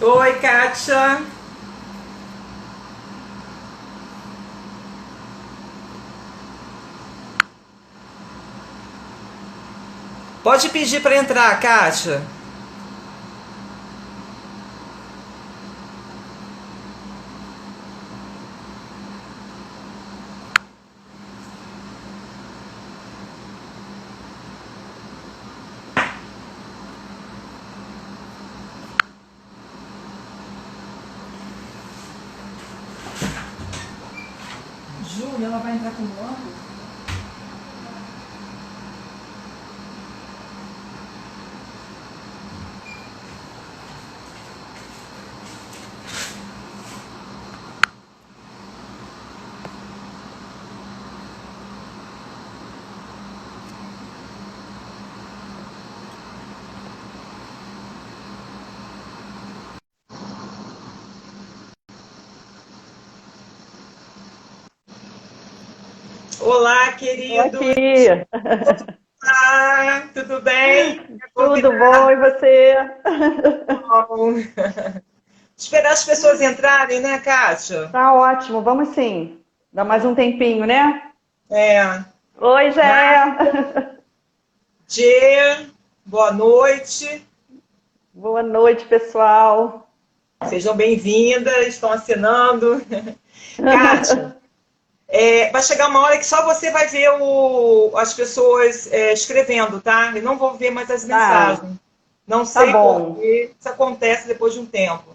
Oi, Kátia. Pode pedir para entrar, Kátia. Júlia, ela vai entrar com o Luan? Olá, Estou querido. aqui. Ah, tudo bem? Tudo bom e você? Bom. Esperar as pessoas entrarem, né, Kátia? Tá ótimo, vamos sim. Dá mais um tempinho, né? É. Oi, Zé. Márcia, boa noite. Boa noite, pessoal. Sejam bem-vindas, estão assinando. Kátia, vai chegar uma hora que só você vai ver as pessoas escrevendo, tá? Eu não vou ver mais as Tá, mensagens. Não tá sei por bom. quê. Isso acontece depois de um tempo.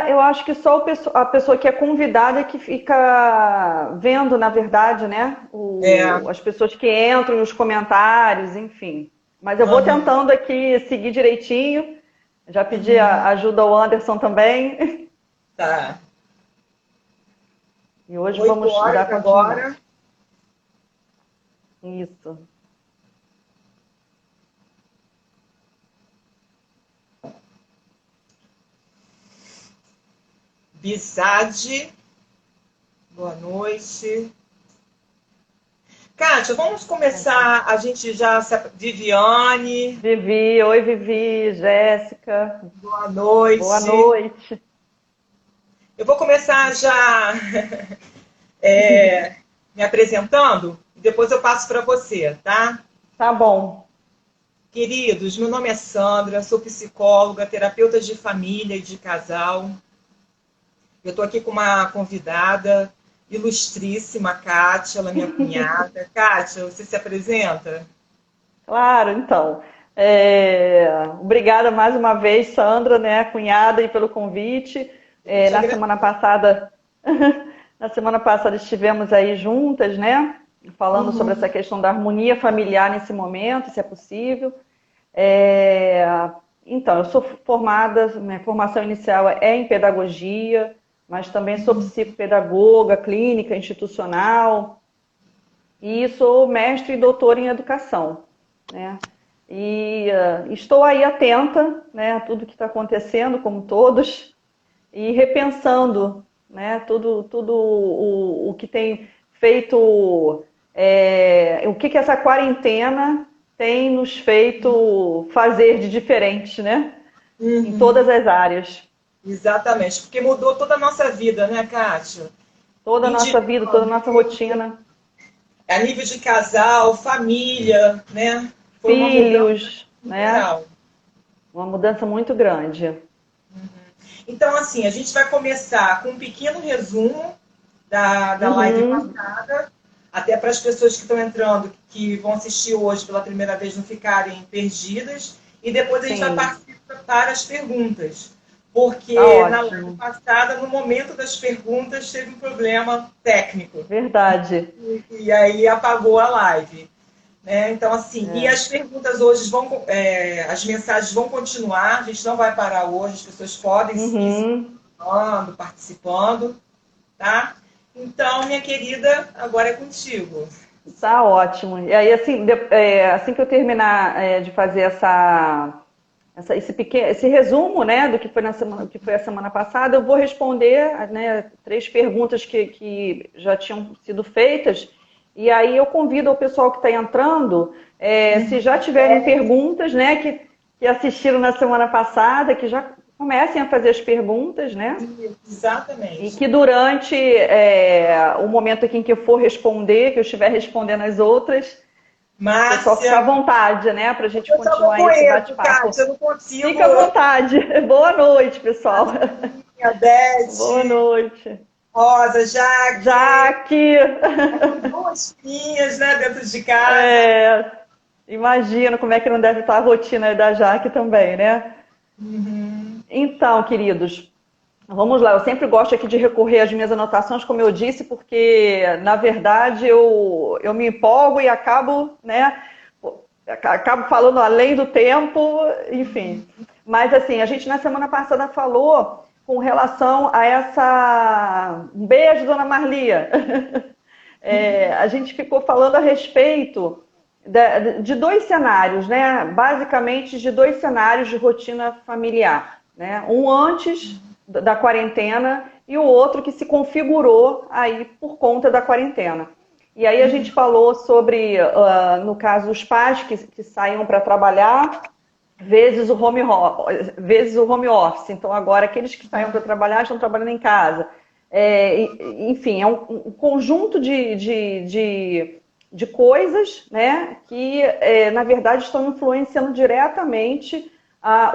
Eu acho que só a pessoa que é convidada é que fica vendo, na verdade, né? É. As pessoas que entram, os comentários, enfim. Mas eu vou Aham. tentando aqui seguir direitinho. Já pedi a Uhum. ajuda ao Anderson também. Tá. E hoje 8 vamos horas dar continuidade. agora. Isso. Bizade, boa noite. Kátia, vamos começar. A gente já. Viviane, Vivi, oi Vivi, Jéssica, boa boa noite. noite. Eu vou começar já é, me apresentando e depois eu passo para você, tá? Tá bom. Queridos, meu nome é Sandra, sou psicóloga, terapeuta de família e de casal. Eu estou aqui com uma convidada ilustríssima, Kátia, ela é minha cunhada. Kátia, você se apresenta? Claro, então. Obrigada mais uma vez, Sandra, né, cunhada, e pelo convite. Eu te Na semana agradeço. passada, na semana passada estivemos aí juntas, né, falando sobre essa Uhum. questão da harmonia familiar nesse momento, se é possível. É, então, eu sou formada, minha formação inicial é em pedagogia, mas também sou psicopedagoga, clínica, institucional, e sou mestre e doutora em educação, né? E estou aí atenta, né, a tudo que está acontecendo, como todos, e repensando, né, tudo o que tem feito, o que essa quarentena tem nos feito fazer de diferente, né, em todas Uhum. as áreas, Exatamente, porque mudou toda a nossa vida, né, Kátia? toda a nossa vida, toda a nossa Individualmente, rotina, a nível de casal, família, né? Foi uma mudança filhos, né, geral. uma mudança muito grande. Então, assim, a gente vai começar com um pequeno resumo da live Uhum, passada, até para as pessoas que estão entrando, que vão assistir hoje pela primeira vez, não ficarem perdidas. E depois a gente vai sim, partir para as perguntas. tá Porque na live ótimo, passada, no momento das perguntas, teve um problema técnico. verdade. E aí apagou a live. Né? Então, assim, e É. as perguntas hoje vão, as mensagens vão continuar, a gente não vai parar hoje, as pessoas podem ir se Uhum. falando, participando, tá? Então, minha querida, agora é contigo. Tá ótimo. E aí, assim, assim que eu terminar de fazer esse resumo, né, do que foi na semana, que foi a semana passada, eu vou responder, né, três perguntas que já tinham sido feitas. E aí eu convido o pessoal que está entrando, se já tiverem perguntas, né, que assistiram na semana passada, que já comecem a fazer as perguntas, né? Exatamente. E que durante o momento aqui em que eu for responder, que eu estiver respondendo as outras, o pessoal fica à vontade, né? Para a gente continuar esse bate-papo. Eu não consigo. Fica à vontade. Boa noite, pessoal. Beth. Boa noite. Rosa, Jaque. Jaque. Duas filhinhas, né, dentro de casa. Imagina como é que não deve estar a rotina da Jaque também, né? Uhum. Então, queridos, vamos lá. Eu sempre gosto aqui de recorrer às minhas anotações, como eu disse, porque, na verdade, eu me empolgo e acabo, né, acabo falando além do tempo, enfim. Mas, assim, a gente na semana passada falou com relação a essa... Um beijo, dona Marlia. A gente ficou falando a respeito de dois cenários, né? Basicamente de dois cenários de rotina familiar, né? Um antes da quarentena e o outro que se configurou aí por conta da quarentena. E aí a gente falou sobre, no caso, os pais que saíam para trabalhar vezes o home office. Então agora aqueles que saíam para trabalhar estão trabalhando em casa. Enfim, é um conjunto de coisas, né, que, na verdade, estão influenciando diretamente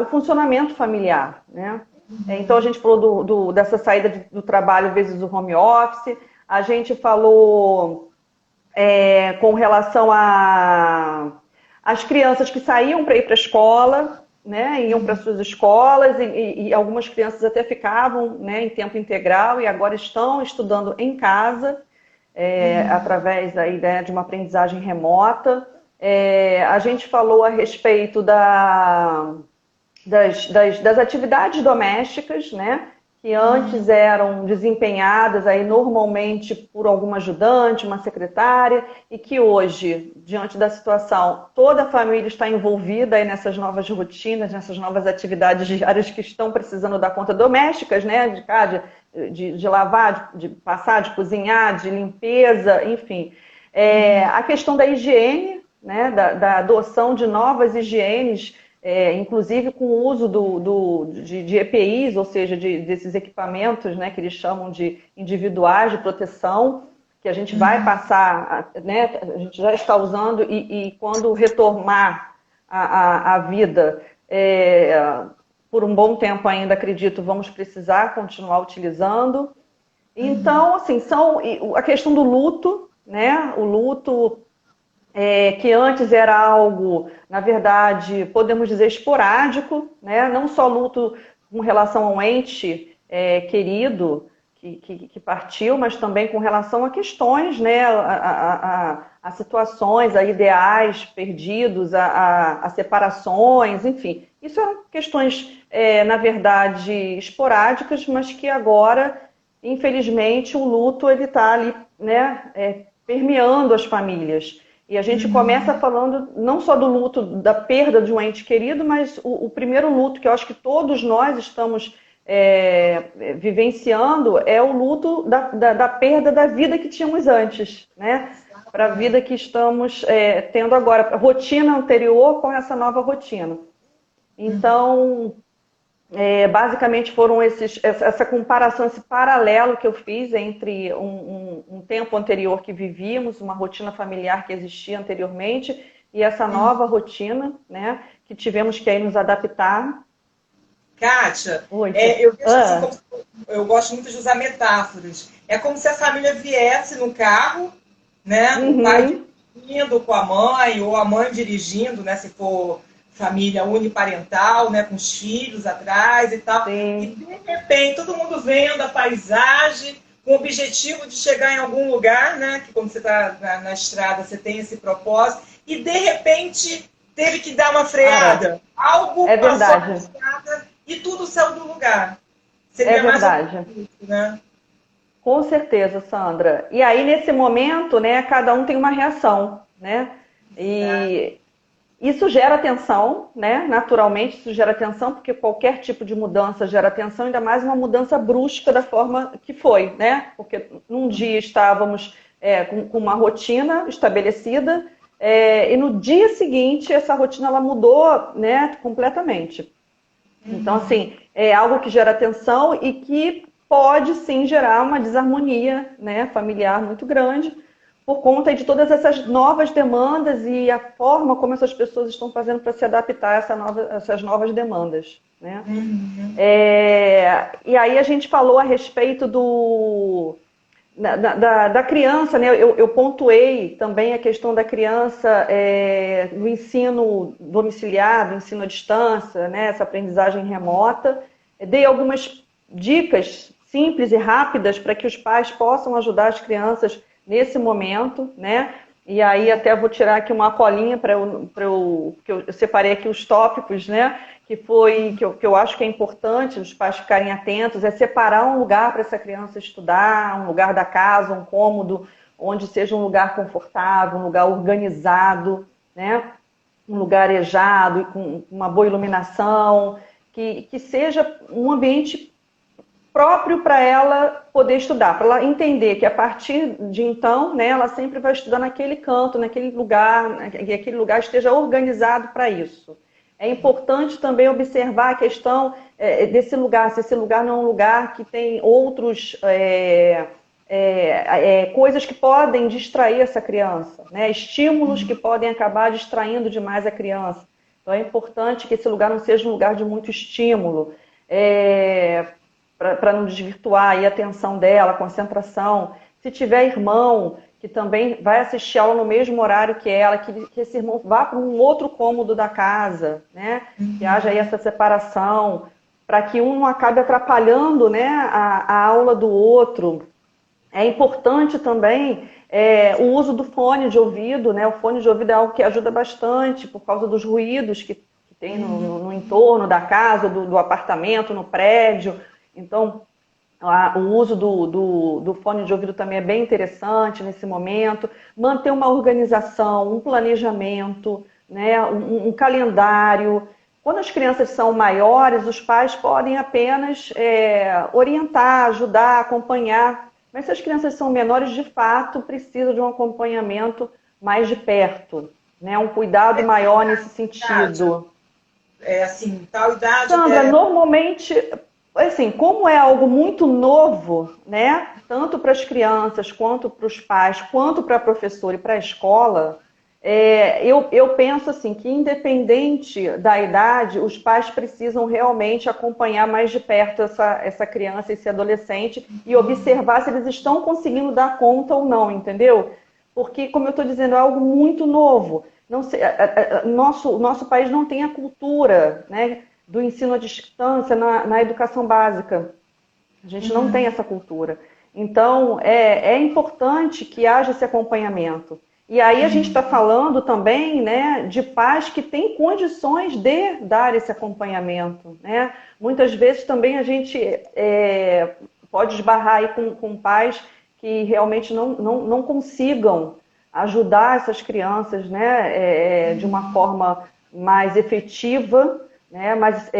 o funcionamento familiar, né? Então, a gente falou dessa saída do trabalho vezes o home office, a gente falou com relação às crianças que saíam para ir para a escola, né, iam para suas escolas e algumas crianças até ficavam, né, em tempo integral e agora estão estudando em casa, através aí, né, de uma aprendizagem remota. A gente falou a respeito das atividades domésticas, né, que antes eram desempenhadas aí normalmente por alguma ajudante, uma secretária, e que hoje, diante da situação, toda a família está envolvida aí nessas novas rotinas, nessas novas atividades diárias que estão precisando dar conta domésticas, né, de lavar, de passar, de cozinhar, de limpeza, enfim. A questão da higiene, né, da adoção de novas higienes, inclusive com o uso de EPIs, ou seja, desses equipamentos, né, que eles chamam de individuais de proteção, que a gente vai passar, né, a gente já está usando e quando retomar a vida, por um bom tempo ainda, acredito, vamos precisar continuar utilizando. Então, assim, a questão do luto, né, o luto... que antes era algo, na verdade, podemos dizer esporádico, né? Não só luto com relação a um ente querido que partiu, mas também com relação a questões, né? A situações, a ideais perdidos, a separações, enfim. Isso eram questões, na verdade, esporádicas, mas que agora, infelizmente, o luto ele está ali, né? Permeando as famílias. E a gente começa falando não só do luto da perda de um ente querido, mas o primeiro luto que eu acho que todos nós estamos vivenciando é o luto da perda da vida que tínhamos antes, né? Para a vida que estamos tendo agora, a rotina anterior com essa nova rotina. Então, basicamente foram essa comparação, esse paralelo que eu fiz entre um tempo anterior que vivíamos, uma rotina familiar que existia anteriormente, e essa nova rotina, né, que tivemos que aí nos adaptar. Kátia, eu vejo assim, eu gosto muito de usar metáforas. É como se a família viesse no carro, né, o pai dirigindo com a mãe, ou a mãe dirigindo, né, se for família uniparental, né, com os filhos atrás e tal. Sim. E de repente todo mundo vendo a paisagem, com o objetivo de chegar em algum lugar, né, que quando você está na estrada você tem esse propósito, e de repente teve que dar uma freada. Algo passou na estrada e tudo saiu do lugar. Seria verdade. Mais isso, né? Com certeza, Sandra. E aí, nesse momento, né, cada um tem uma reação, né? E isso gera tensão, né? Naturalmente, isso gera tensão, porque qualquer tipo de mudança gera tensão, ainda mais uma mudança brusca da forma que foi, né? Porque num dia estávamos com uma rotina estabelecida, e no dia seguinte essa rotina ela mudou, né, completamente. Então, assim, é algo que gera tensão e que pode, sim, gerar uma desarmonia, né, familiar muito grande, por conta de todas essas novas demandas e a forma como essas pessoas estão fazendo para se adaptar a essas novas demandas, né? E aí a gente falou a respeito da criança, né? Eu pontuei também a questão da criança no ensino domiciliar, do ensino à distância, né? Essa aprendizagem remota. Dei algumas dicas simples e rápidas para que os pais possam ajudar as crianças nesse momento, né? E aí até vou tirar aqui uma colinha que eu separei aqui os tópicos, né? Que eu acho que é importante os pais ficarem atentos, é separar um lugar para essa criança estudar, um lugar da casa, um cômodo, onde seja um lugar confortável, um lugar organizado, né? Um lugar arejado, com uma boa iluminação, que seja um ambiente próprio para ela poder estudar, para ela entender que a partir de então, né, ela sempre vai estudar naquele canto, naquele lugar, que aquele lugar esteja organizado para isso. É importante também observar a questão desse lugar, se esse lugar não é um lugar que tem outros coisas que podem distrair essa criança, né? Estímulos que podem acabar distraindo demais a criança. Então é importante que esse lugar não seja um lugar de muito estímulo, para não desvirtuar aí a atenção dela, a concentração. Se tiver irmão que também vai assistir aula no mesmo horário que ela, que esse irmão vá para um outro cômodo da casa, né? Que haja aí essa separação, para que um não acabe atrapalhando, né, a aula do outro. É importante também o uso do fone de ouvido, né? O fone de ouvido é algo que ajuda bastante por causa dos ruídos que tem no entorno da casa, do apartamento, no prédio. Então, o uso do fone de ouvido também é bem interessante nesse momento. Manter uma organização, um planejamento, né? Um calendário. Quando as crianças são maiores, os pais podem apenas orientar, ajudar, acompanhar. Mas se as crianças são menores, de fato, precisam de um acompanhamento mais de perto, né? Um cuidado maior nesse sentido. Assim, tal idade... Sandra, normalmente, assim, como é algo muito novo, né? Tanto para as crianças, quanto para os pais, quanto para a professora e para a escola, eu penso assim, que independente da idade, os pais precisam realmente acompanhar mais de perto essa criança, esse adolescente, e observar se eles estão conseguindo dar conta ou não, entendeu? Porque, como eu estou dizendo, é algo muito novo. Nosso país não tem a cultura, né, do ensino à distância na educação básica. A gente não tem essa cultura. Então, é importante que haja esse acompanhamento. E aí a gente está falando também, né, de pais que têm condições de dar esse acompanhamento, né? Muitas vezes também a gente pode esbarrar aí com pais que realmente não consigam ajudar essas crianças, né, de uma forma mais efetiva, né? Mas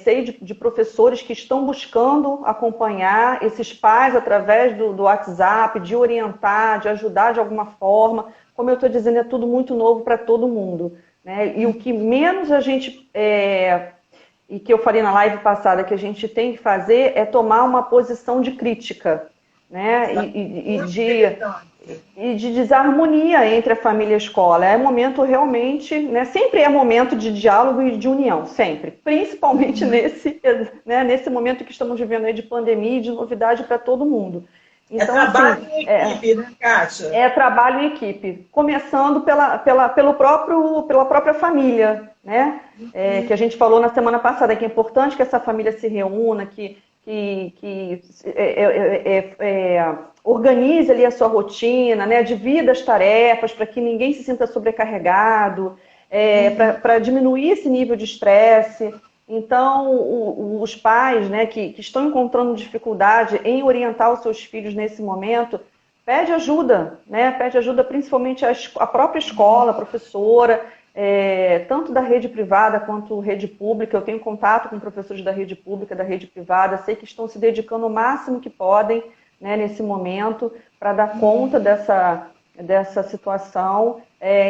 sei de professores que estão buscando acompanhar esses pais através do WhatsApp, de orientar, de ajudar de alguma forma. Como eu estou dizendo, é tudo muito novo para todo mundo, né? E o que menos a gente, e que eu falei na live passada, que a gente tem que fazer é tomar uma posição de crítica, né? E de desarmonia entre a família e a escola. É momento realmente, né? Sempre é momento de diálogo e de união, sempre. Principalmente nesse momento que estamos vivendo aí de pandemia e de novidade para todo mundo. Então, trabalho em equipe, né, Kátia? É trabalho em equipe, começando pela própria família, né? Que a gente falou na semana passada, que é importante que essa família se reúna, que organize ali a sua rotina, né? Divida as tarefas para que ninguém se sinta sobrecarregado, para diminuir esse nível de estresse. Então, os pais, né, que estão encontrando dificuldade em orientar os seus filhos nesse momento, pede ajuda, né? Pede ajuda principalmente a própria escola, a professora, tanto da rede privada quanto rede pública. Eu tenho contato com professores da rede pública, da rede privada, sei que estão se dedicando o máximo que podem, né, nesse momento, para dar conta dessa situação.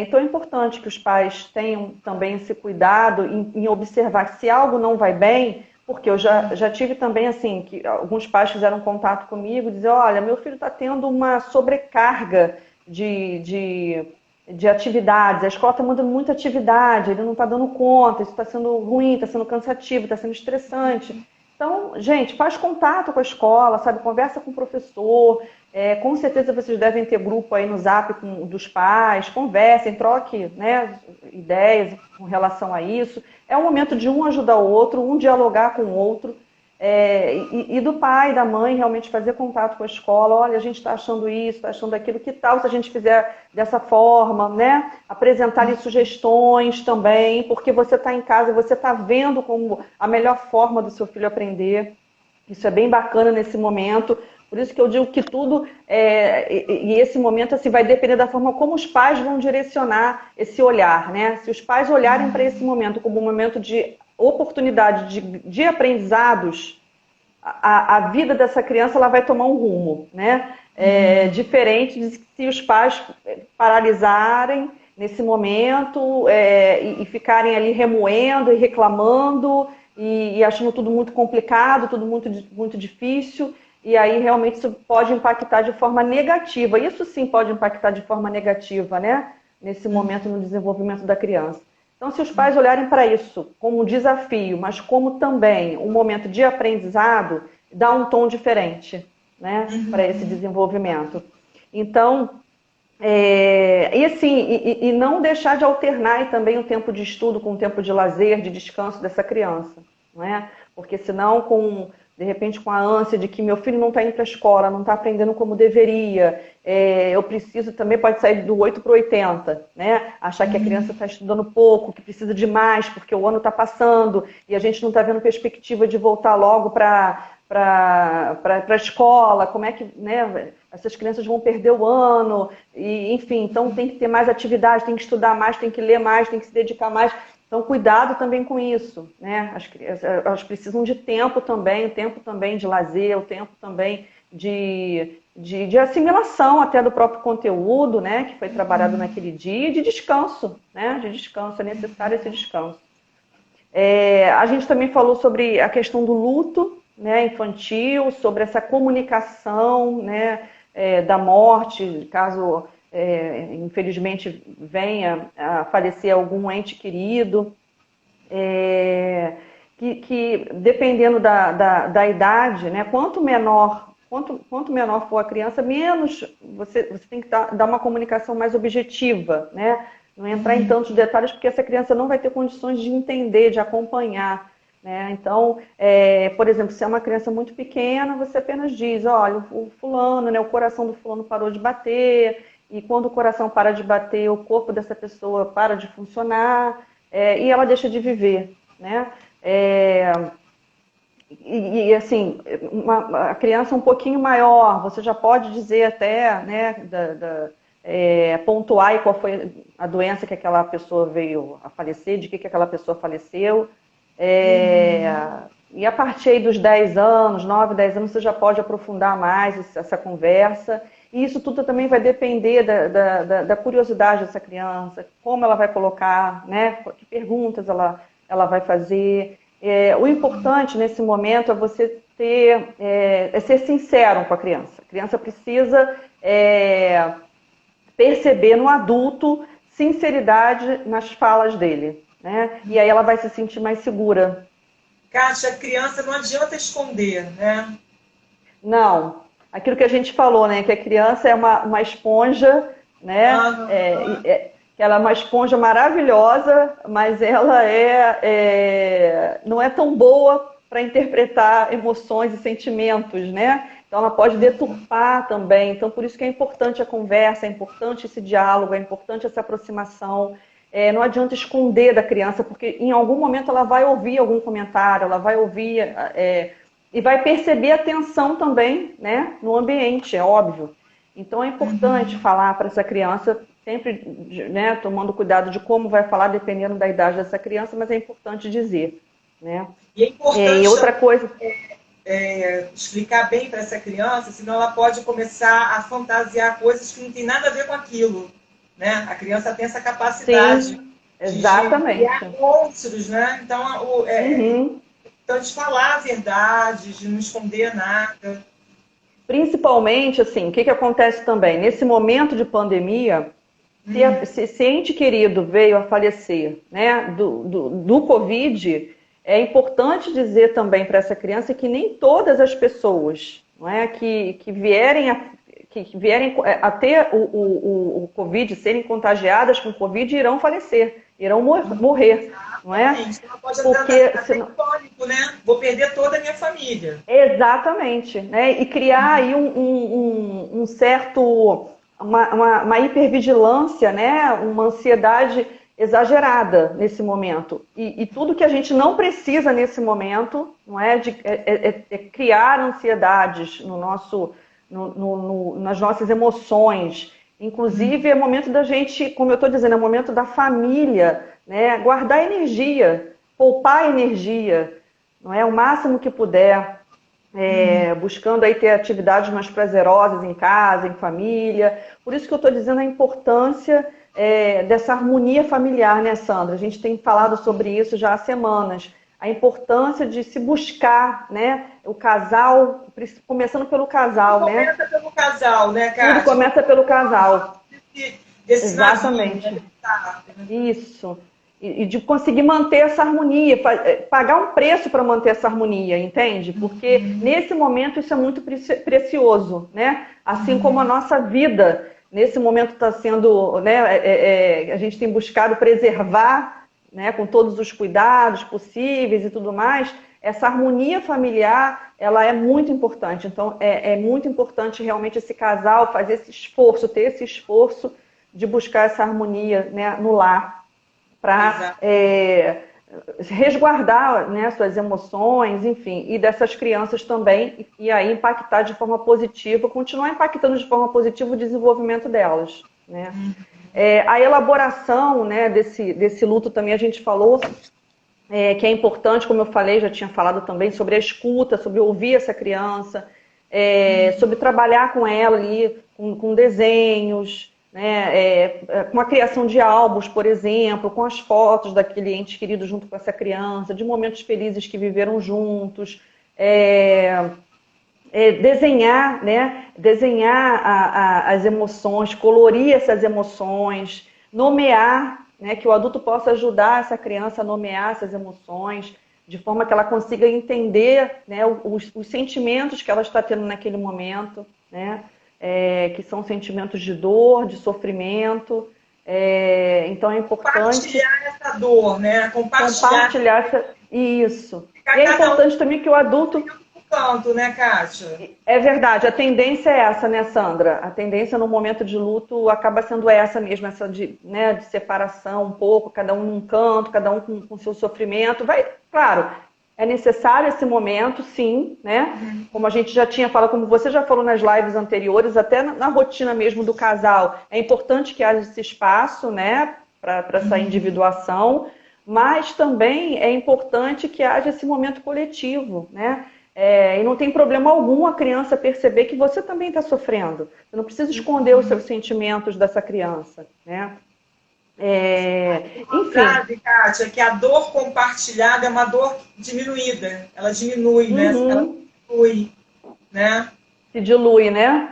Então é importante que os pais tenham também esse cuidado em observar se algo não vai bem, porque eu já tive também assim, que alguns pais fizeram contato comigo e diziam, olha, meu filho está tendo uma sobrecarga de atividades, a escola está mandando muita atividade, ele não está dando conta, isso está sendo ruim, está sendo cansativo, está sendo estressante. Então, gente, faz contato com a escola, sabe? Conversa com o professor. Com certeza vocês devem ter grupo aí no Zap dos pais, conversem, troquem, né, ideias com relação a isso. É o momento de um ajudar o outro, um dialogar com o outro. E do pai, da mãe, realmente fazer contato com a escola. Olha, a gente está achando isso, está achando aquilo. Que tal se a gente fizer dessa forma, né? Apresentar-lhe sugestões também, porque você está em casa e você está vendo como a melhor forma do seu filho aprender. Isso é bem bacana nesse momento. Por isso que eu digo que tudo, e esse momento assim, vai depender da forma como os pais vão direcionar esse olhar, né? Se os pais olharem para esse momento como um momento de oportunidade de aprendizados, a vida dessa criança ela vai tomar um rumo, né? Diferente de se os pais paralisarem nesse momento e ficarem ali remoendo e reclamando e achando tudo muito complicado, tudo muito difícil. E aí realmente isso pode impactar de forma negativa. Isso sim pode impactar de forma negativa, né? Nesse momento no desenvolvimento da criança. Então, se os pais olharem para isso como um desafio, mas como também um momento de aprendizado, dá um tom diferente, né? Para esse desenvolvimento. Então, e assim, e não deixar de alternar também o tempo de estudo com o tempo de lazer, de descanso dessa criança, não é? Porque senão, de repente, com a ânsia de que meu filho não está indo para a escola, não está aprendendo como deveria, eu preciso também, pode sair do 8 para o 80, né? Achar que a criança está estudando pouco, que precisa de mais, porque o ano está passando e a gente não está vendo perspectiva de voltar logo para a escola, como é que, né, essas crianças vão perder o ano, e, enfim, então tem que ter mais atividade, tem que estudar mais, tem que ler mais, tem que se dedicar mais. Então, cuidado também com isso, né? As crianças, elas precisam de tempo também, o tempo também de lazer, o tempo também de assimilação até do próprio conteúdo, né? Que foi trabalhado naquele dia, e de descanso, né? De descanso, é necessário esse descanso. A gente também falou sobre a questão do luto, né, infantil, sobre essa comunicação, né, da morte, caso infelizmente venha a falecer algum ente querido, que dependendo da idade, né, quanto menor for a criança, menos você tem que dar uma comunicação mais objetiva, né, não entrar em tantos detalhes, porque essa criança não vai ter condições de entender, de acompanhar, né? Então, por exemplo, se é uma criança muito pequena, você apenas diz, olha, o fulano, né, o coração do fulano parou de bater, e quando o coração para de bater, o corpo dessa pessoa para de funcionar, e ela deixa de viver, né? Assim, a criança um pouquinho maior, você já pode dizer até, né, pontuar qual foi a doença que aquela pessoa veio a falecer, de que aquela pessoa faleceu. E a partir aí dos 10 anos, 9, 10 anos, você já pode aprofundar mais essa conversa. E isso tudo também vai depender da curiosidade dessa criança, como ela vai colocar, né, que perguntas ela vai fazer. O importante nesse momento é você ser sincero com a criança. A criança precisa perceber no adulto sinceridade nas falas dele, né? E aí ela vai se sentir mais segura. Kátia, a criança não adianta esconder, né? Não. Aquilo que a gente falou, né? Que a criança é uma esponja, né? Que ela é uma esponja maravilhosa, mas ela não é tão boa para interpretar emoções e sentimentos, né? Então ela pode deturpar também. Então por isso que é importante a conversa, é importante esse diálogo, é importante essa aproximação. Não adianta esconder da criança, porque em algum momento ela vai ouvir algum comentário, ela vai ouvir e vai perceber a tensão também, né, no ambiente, é óbvio. Então é importante falar para essa criança, sempre, né, tomando cuidado de como vai falar, dependendo da idade dessa criança, mas é importante dizer, né? E é importante e outra coisa... explicar bem para essa criança, senão ela pode começar a fantasiar coisas que não tem nada a ver com aquilo. né? A criança tem essa capacidade. Sim, exatamente. De criar monstros, né? Então, então, de falar a verdade, de não esconder nada. Principalmente, assim, o que acontece também? Nesse momento de pandemia, se ente querido veio a falecer, né, do Covid, é importante dizer também para essa criança que nem todas as pessoas, não é, que vierem a ter o Covid, serem contagiadas com Covid, irão falecer, irão morrer. Não é? Ela pode entrar em pânico, né? Vou perder toda a minha família. Exatamente, né? E criar aí um certo, uma hipervigilância, né? Uma ansiedade exagerada nesse momento. E tudo que a gente não precisa nesse momento, não é? É criar ansiedades no nosso, nas nossas emoções. Inclusive, é momento da gente, como eu estou dizendo, é momento da família, né? Guardar energia, poupar energia, não é? O máximo que puder, buscando aí ter atividades mais prazerosas em casa, em família. Por isso que eu estou dizendo a importância dessa harmonia familiar, né, Sandra? A gente tem falado sobre isso já há semanas. A importância de se buscar, né? O casal, começando pelo casal, tudo né? Começa pelo casal, né, Kátia? Tudo começa pelo casal. Exatamente. Navio, né? Isso. E de conseguir manter essa harmonia, pagar um preço para manter essa harmonia, entende? Porque nesse momento isso é muito precioso, né? Assim como a nossa vida, nesse momento está sendo, né? A gente tem buscado preservar, né? Com todos os cuidados possíveis e tudo mais. Essa harmonia familiar, ela é muito importante. Então, é muito importante realmente esse casal fazer esse esforço, ter esse esforço de buscar essa harmonia, né, no lar, para resguardar, né, suas emoções, enfim, e dessas crianças também, e aí impactar de forma positiva, continuar impactando de forma positiva o desenvolvimento delas, né? A elaboração, né, desse luto também a gente falou, que é importante, como eu falei, já tinha falado também, sobre a escuta, sobre ouvir essa criança, sobre trabalhar com ela ali, com desenhos, né, com a criação de álbuns, por exemplo, com as fotos daquele ente querido junto com essa criança, de momentos felizes que viveram juntos, desenhar, né, desenhar as emoções, colorir essas emoções, nomear, né, que o adulto possa ajudar essa criança a nomear essas emoções, de forma que ela consiga entender, né, os sentimentos que ela está tendo naquele momento, né, que são sentimentos de dor, de sofrimento. Então é importante compartilhar essa dor, né? Compartilhar isso. E é importante também que o adulto canto, né, Kátia? É verdade, a tendência é essa, né, Sandra? A tendência no momento de luto acaba sendo essa mesmo, essa de separação um pouco, cada um num canto, cada um com seu sofrimento. Claro, é necessário esse momento, sim, né? Como a gente já tinha falado, como você já falou nas lives anteriores, até na rotina mesmo do casal, é importante que haja esse espaço, né, para essa individuação, mas também é importante que haja esse momento coletivo, né? E não tem problema algum a criança perceber que você também está sofrendo. Você não precisa esconder os seus sentimentos dessa criança, né? Enfim. Kátia, que a dor compartilhada é uma dor diminuída. Ela diminui, né? Ela dilui, né? Se dilui, né?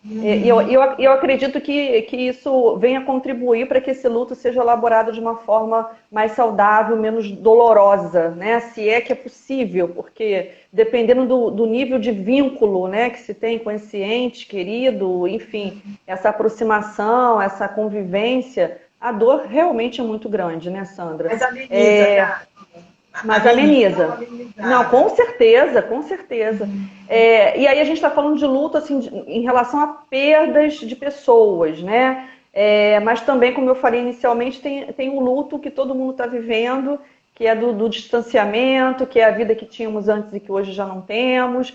E eu acredito que isso venha contribuir para que esse luto seja elaborado de uma forma mais saudável, menos dolorosa, né? Se é que é possível, porque dependendo do nível de vínculo, né, que se tem com esse ente querido, enfim, essa aproximação, essa convivência, a dor realmente é muito grande, né, Sandra? Mas ameniza, Mas ameniza. Não, com certeza, com certeza. E aí a gente está falando de luto assim, em relação a perdas de pessoas, né? Mas também, como eu falei inicialmente, tem um luto que todo mundo está vivendo, que é do distanciamento, que é a vida que tínhamos antes e que hoje já não temos.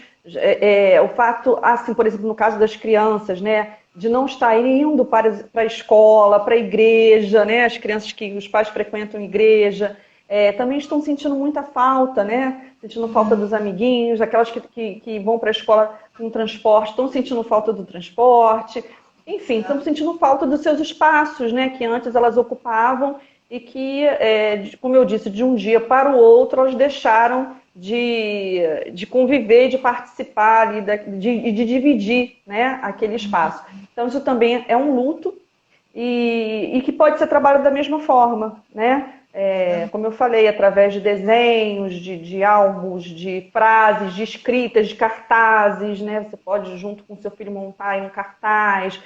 O fato, assim, por exemplo, no caso das crianças, né? De não estar indo para a escola, para a igreja, né? As crianças que os pais frequentam igreja. Também estão sentindo muita falta, né? Sentindo falta dos amiguinhos, aquelas que vão para a escola com transporte, estão sentindo falta do transporte. enfim, estão sentindo falta dos seus espaços, né, que antes elas ocupavam e que, como eu disse, de um dia para o outro elas deixaram de conviver, de participar ali, de dividir, né, aquele espaço. Então isso também é um luto e que pode ser trabalhado da mesma forma, né? Como eu falei, através de desenhos, de álbuns, de frases, de escritas, de cartazes, né? Você pode, junto com seu filho, montar um cartaz.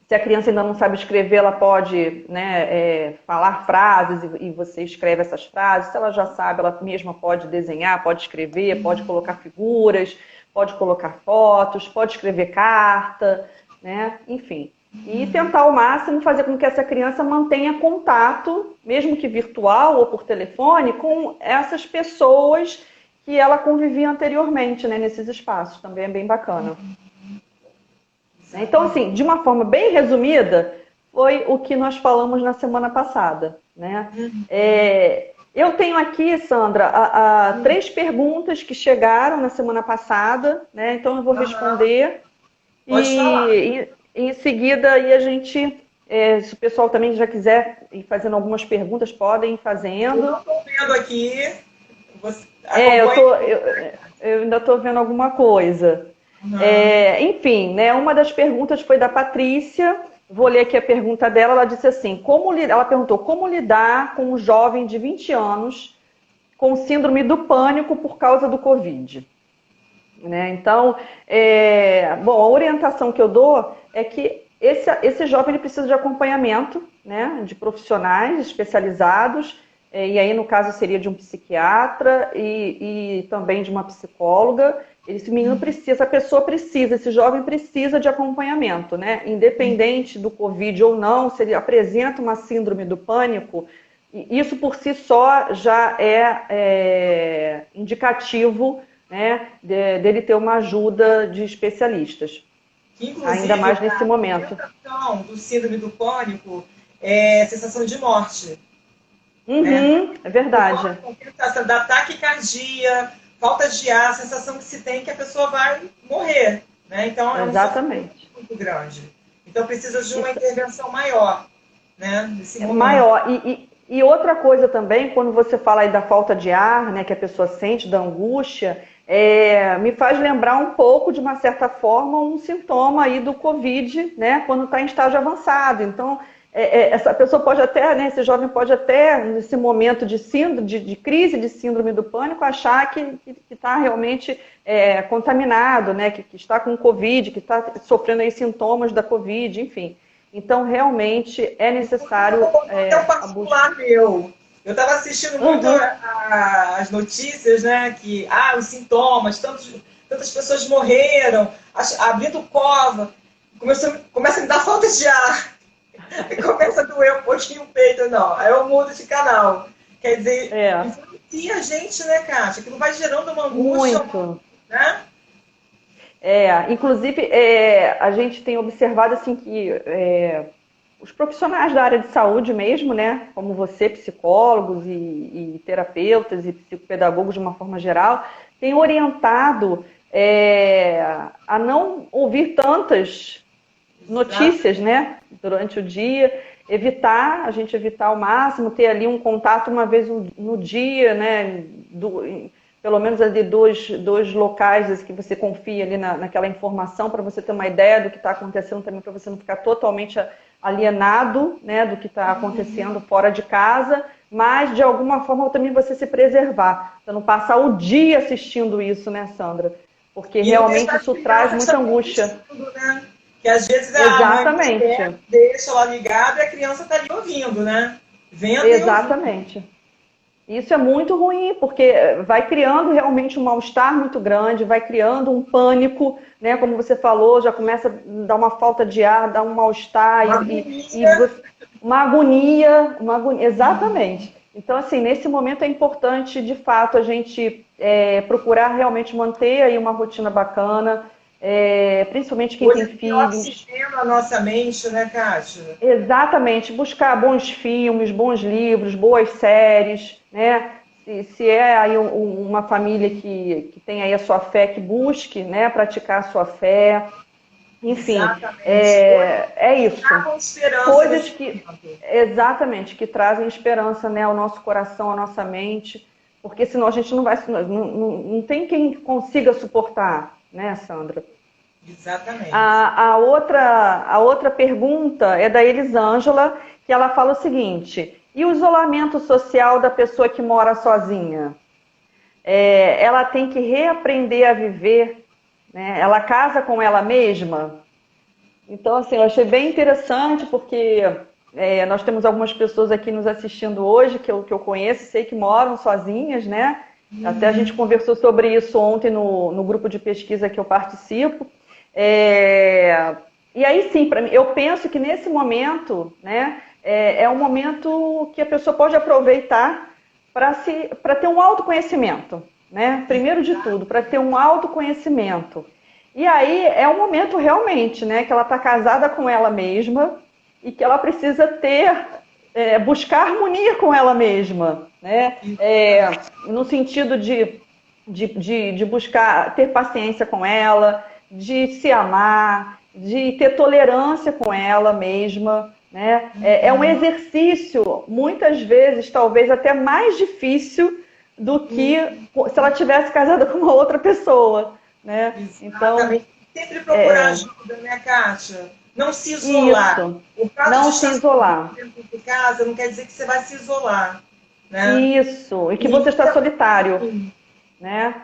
Se a criança ainda não sabe escrever, ela pode, né, falar frases e você escreve essas frases. Se ela já sabe, ela mesma pode desenhar, pode escrever, pode colocar figuras, pode colocar fotos, pode escrever carta, né? Enfim. E tentar ao máximo fazer com que essa criança mantenha contato, mesmo que virtual ou por telefone, com essas pessoas que ela convivia anteriormente, né, nesses espaços. Também é bem bacana. Então, assim, de uma forma bem resumida, foi o que nós falamos na semana passada, né? Eu tenho aqui, Sandra, 3 perguntas que chegaram na semana passada, né? Então eu vou responder. Pode falar. E em seguida, aí a gente, se o pessoal também já quiser ir fazendo algumas perguntas, podem ir fazendo. Eu não estou vendo aqui. Eu ainda estou vendo alguma coisa. Enfim, né, uma das perguntas foi da Patrícia. Vou ler aqui a pergunta dela. Ela disse assim: ela perguntou como lidar com um jovem de 20 anos com síndrome do pânico por causa do Covid. Né? Então, bom, a orientação que eu dou é que esse jovem ele precisa de acompanhamento, né, de profissionais especializados, e aí no caso seria de um psiquiatra e também de uma psicóloga. Esse menino precisa, a pessoa precisa, esse jovem precisa de acompanhamento, né? Independente do Covid ou não, se ele apresenta uma síndrome do pânico, isso por si só já é indicativo, né, dele ter uma ajuda de especialistas. Inclusive, ainda mais nesse momento. A apresentação do síndrome do pânico é sensação de morte. Né? É verdade. Da taquicardia, falta de ar, a sensação que se tem que a pessoa vai morrer. Né? Então, é um sofrimento muito grande. Então, precisa de uma intervenção maior. Né? Nesse momento. Maior. E outra coisa também, quando você fala aí da falta de ar, né, que a pessoa sente, da angústia, me faz lembrar um pouco, de uma certa forma, um sintoma aí do Covid, né, quando está em estágio avançado. Então, essa pessoa pode até, né, esse jovem pode até, nesse momento de crise de síndrome do pânico, achar que está realmente contaminado, né, que está com Covid, que está sofrendo aí sintomas da Covid, enfim. Então, realmente, é necessário... É um particular meu. Eu estava assistindo muito as notícias, né? Que, os sintomas, tantas pessoas morreram, abrindo cova, começa a me dar falta de ar. Começa a doer um pouquinho o peito, não. Aí eu mudo de canal. Quer dizer, influencia a gente, né, Kátia? Aquilo vai gerando uma angústia. Muito. Né? Inclusive, a gente tem observado assim que os profissionais da área de saúde mesmo, né, como você, psicólogos e terapeutas e psicopedagogos de uma forma geral, têm orientado a não ouvir tantas notícias, né, durante o dia, a gente evitar ao máximo, ter ali um contato uma vez no dia, né, pelo menos ali dois locais que você confia ali naquela informação, para você ter uma ideia do que está acontecendo também, para você não ficar totalmente alienado, né, do que está acontecendo fora de casa, mas de alguma forma também você se preservar, para não passar o dia assistindo isso, né, Sandra? Porque realmente isso traz muita angústia. Né? Que às vezes Exatamente. A mãe deixa lá ligado e a criança está ali ouvindo, né? Vendo. Exatamente. Isso é muito ruim, porque vai criando realmente um mal-estar muito grande, vai criando um pânico, né? Como você falou, já começa a dar uma falta de ar, dar um mal-estar, uma agonia, exatamente. Então, assim, nesse momento é importante, de fato, a gente procurar realmente manter aí uma rotina bacana, principalmente quem tem filhos. Oxigena a nossa mente, né, Kátia? Exatamente, buscar bons filmes, bons livros, boas séries, né? Se é aí uma família que tem aí a sua fé, que busque, né, praticar a sua fé. Enfim, Exatamente. é isso. Com esperança. Coisas que, exatamente, que trazem esperança, né, ao nosso coração, à nossa mente, porque senão a gente não vai, não tem quem consiga suportar, né, Sandra? Exatamente. A outra pergunta é da Elisângela, que ela fala o seguinte: e o isolamento social da pessoa que mora sozinha? Ela tem que reaprender a viver, né? Ela casa com ela mesma? Então, assim, eu achei bem interessante, porque nós temos algumas pessoas aqui nos assistindo hoje, que eu conheço, sei que moram sozinhas, né? Até a gente conversou sobre isso ontem no grupo de pesquisa que eu participo. E aí, sim, para mim, eu penso que nesse momento, né, é um momento que a pessoa pode aproveitar para ter um autoconhecimento, né? Primeiro de tudo, para ter um autoconhecimento. E aí é um momento realmente, né, que ela está casada com ela mesma e que ela precisa buscar harmonia com ela mesma, né? No sentido de buscar ter paciência com ela, de se amar, de ter tolerância com ela mesma, né? É um exercício, muitas vezes, talvez até mais difícil do que se ela tivesse casada com uma outra pessoa, né? Então, sempre procurar ajuda, né, Kátia? Não se isolar. Isso. O fato não de se isolar. Dentro de casa não quer dizer que você vai se isolar, né? Isso. E que você está solitário, né?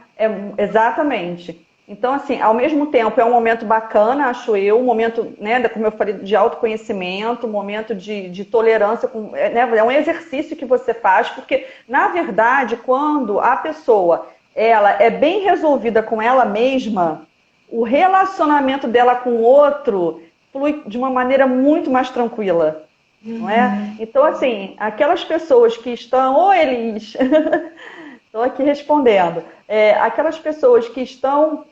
Exatamente. Então, assim, ao mesmo tempo é um momento bacana, acho eu, um momento, né, como eu falei, de autoconhecimento, um momento de tolerância, né, é um exercício que você faz, porque, na verdade, quando a pessoa ela é bem resolvida com ela mesma, o relacionamento dela com o outro flui de uma maneira muito mais tranquila, não é? Então, assim, aquelas pessoas que estão, ou eles... Estou aqui respondendo. Aquelas pessoas que estão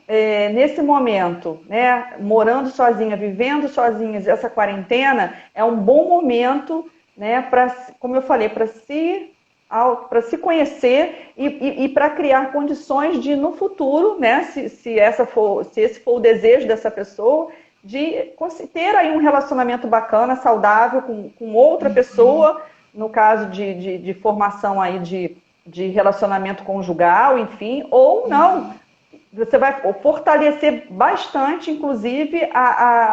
nesse momento, né, morando sozinha, vivendo sozinhas, essa quarentena é um bom momento, né, como eu falei, para se conhecer e para criar condições de, no futuro, né, se esse for o desejo dessa pessoa, de ter aí um relacionamento bacana, saudável com outra pessoa, no caso de formação aí de relacionamento conjugal, enfim, ou não. Você vai fortalecer bastante, inclusive,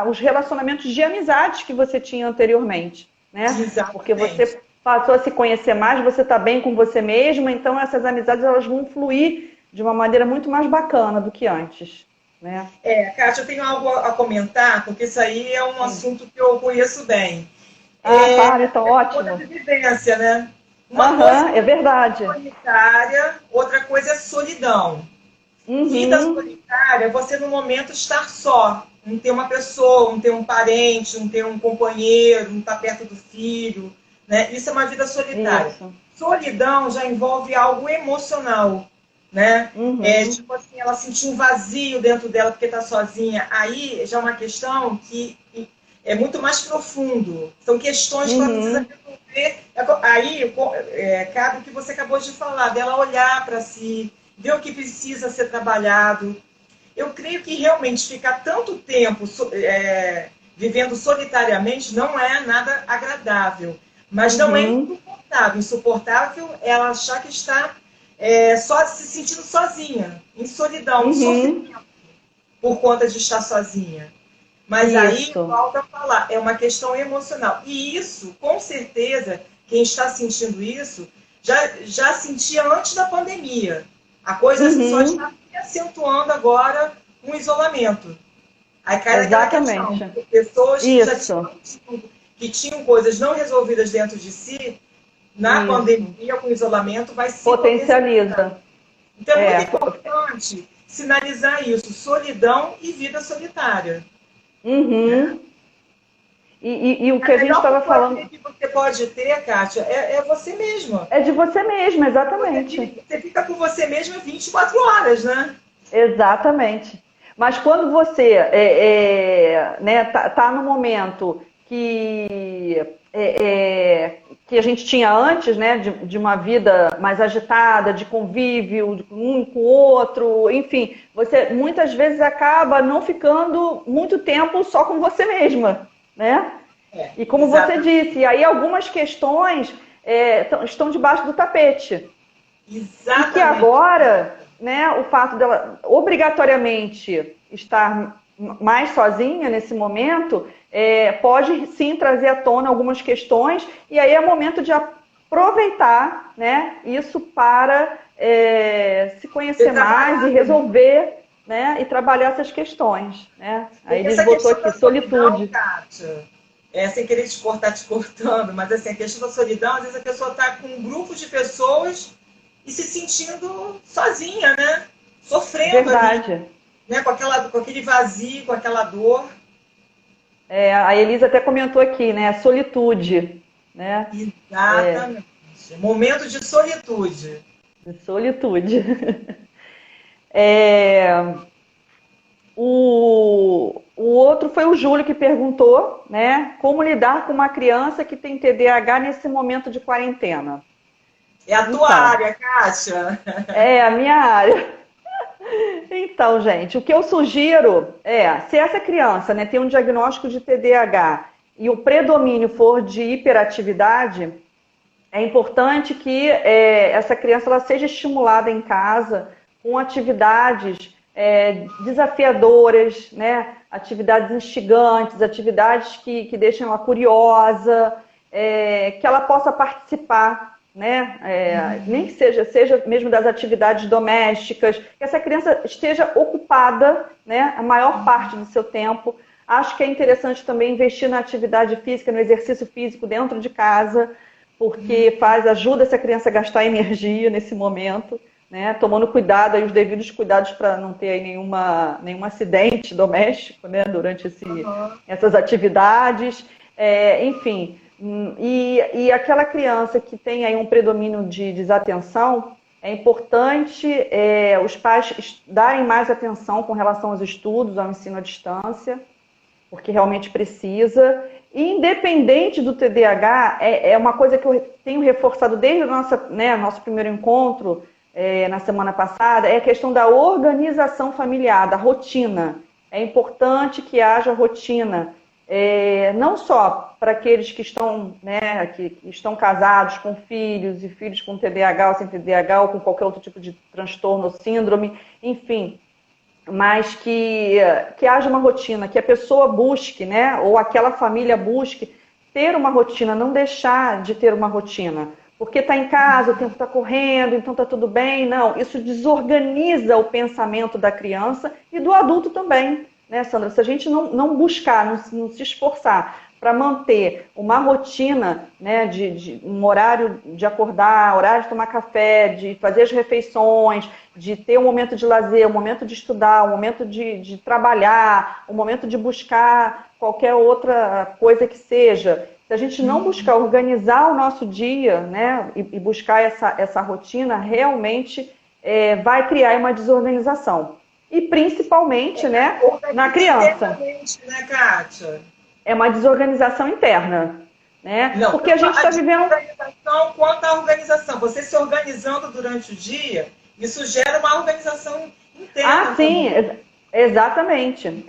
os relacionamentos de amizades que você tinha anteriormente, né? Exatamente. Porque você passou a se conhecer mais, você está bem com você mesma, então essas amizades elas vão fluir de uma maneira muito mais bacana do que antes, né? Kátia, eu tenho algo a comentar, porque isso aí é um assunto que eu conheço bem. Claro, então ótimo. Outra vivência, né? Uma coisa é verdade. Solitária, outra coisa é solidão. Vida solitária, você no momento estar só, não ter uma pessoa, não ter um parente, não ter um companheiro, não estar perto do filho, né? Isso é uma vida solitária. Isso. Solidão já envolve algo emocional, né? Tipo assim, ela sentir um vazio dentro dela porque está sozinha. Aí já é uma questão que é muito mais profundo. São questões que ela precisa resolver. Aí cabe o que você acabou de falar, dela olhar para si, ver o que precisa ser trabalhado. Eu creio que realmente ficar tanto tempo vivendo solitariamente não é nada agradável, mas não é insuportável. Insuportável é ela achar que está só se sentindo sozinha, em solidão, em sofrimento, por conta de estar sozinha. Mas aí, volta a falar, é uma questão emocional. E isso, com certeza, quem está sentindo isso, já sentia antes da pandemia. A coisa só está se acentuando agora com o isolamento. Aí cai naquela questão. Pessoas que tinham coisas não resolvidas dentro de si, na pandemia, com o isolamento, vai se potencializa. Então é muito importante sinalizar isso, solidão e vida solitária. E o que a gente estava falando... que você pode ter, Kátia, é você mesma. É de você mesma, exatamente. Você fica com você mesma 24 horas, né? Exatamente. Mas quando você tá no momento que que a gente tinha antes, né, de uma vida mais agitada, de convívio um com o outro, enfim, você muitas vezes acaba não ficando muito tempo só com você mesma, né? E como você disse, aí algumas questões estão debaixo do tapete. Exatamente. E que agora, né, o fato dela obrigatoriamente estar mais sozinha nesse momento, pode sim trazer à tona algumas questões, e aí é momento de aproveitar, né, isso para se conhecer mais e resolver, né, e trabalhar essas questões. Né? Aí ele botou aqui, solitude. Kátia, sem querer te cortando, mas assim, a questão da solidão, às vezes a pessoa está com um grupo de pessoas e se sentindo sozinha, né? Sofrendo. Verdade. Ali, né? Com aquele vazio, com aquela dor. A Elisa até comentou aqui, né? A solitude. Né? Exatamente. Momento de solitude. De solitude. O outro foi o Júlio que perguntou, né? Como lidar com uma criança que tem TDAH nesse momento de quarentena? É a tua área, Kátia. É a minha área. Então, gente, o que eu sugiro se essa criança, né, tem um diagnóstico de TDAH e o predomínio for de hiperatividade, é importante que essa criança ela seja estimulada em casa com atividades desafiadoras, né, atividades instigantes, atividades que deixem ela curiosa, que ela possa participar, né? Nem que seja mesmo das atividades domésticas, que essa criança esteja ocupada, né, a maior parte do seu tempo. Acho que é interessante também investir na atividade física, no exercício físico dentro de casa, porque ajuda essa criança a gastar energia nesse momento, né, tomando cuidado, aí, os devidos cuidados para não ter aí nenhum acidente doméstico, né, durante essas atividades, enfim. E aquela criança que tem aí um predomínio de desatenção, é importante os pais darem mais atenção com relação aos estudos, ao ensino à distância, porque realmente precisa. E independente do TDAH, é uma coisa que eu tenho reforçado desde o nosso primeiro encontro, na semana passada, é a questão da organização familiar, da rotina. É importante que haja rotina. Não só para aqueles que estão, né, que estão casados com filhos e filhos com TDAH ou sem TDAH ou com qualquer outro tipo de transtorno ou síndrome, enfim, mas que haja uma rotina, que a pessoa busque, né, ou aquela família busque ter uma rotina, não deixar de ter uma rotina, porque está em casa, o tempo está correndo, então está tudo bem. Não, isso desorganiza o pensamento da criança e do adulto também. Né, Sandra? Se a gente não buscar, não se esforçar para manter uma rotina, né, de um horário de acordar, horário de tomar café, de fazer as refeições, de ter um momento de lazer, um momento de estudar, um momento de trabalhar, um momento de buscar qualquer outra coisa que seja. Se a gente não buscar organizar o nosso dia, né, e buscar essa rotina, realmente vai criar uma desorganização. E principalmente, né, na criança. Né, Kátia? É uma desorganização interna, né? Não, porque a gente está vivendo... Organização quanto à organização. Você se organizando durante o dia, isso gera uma organização interna. Ah, sim, exatamente.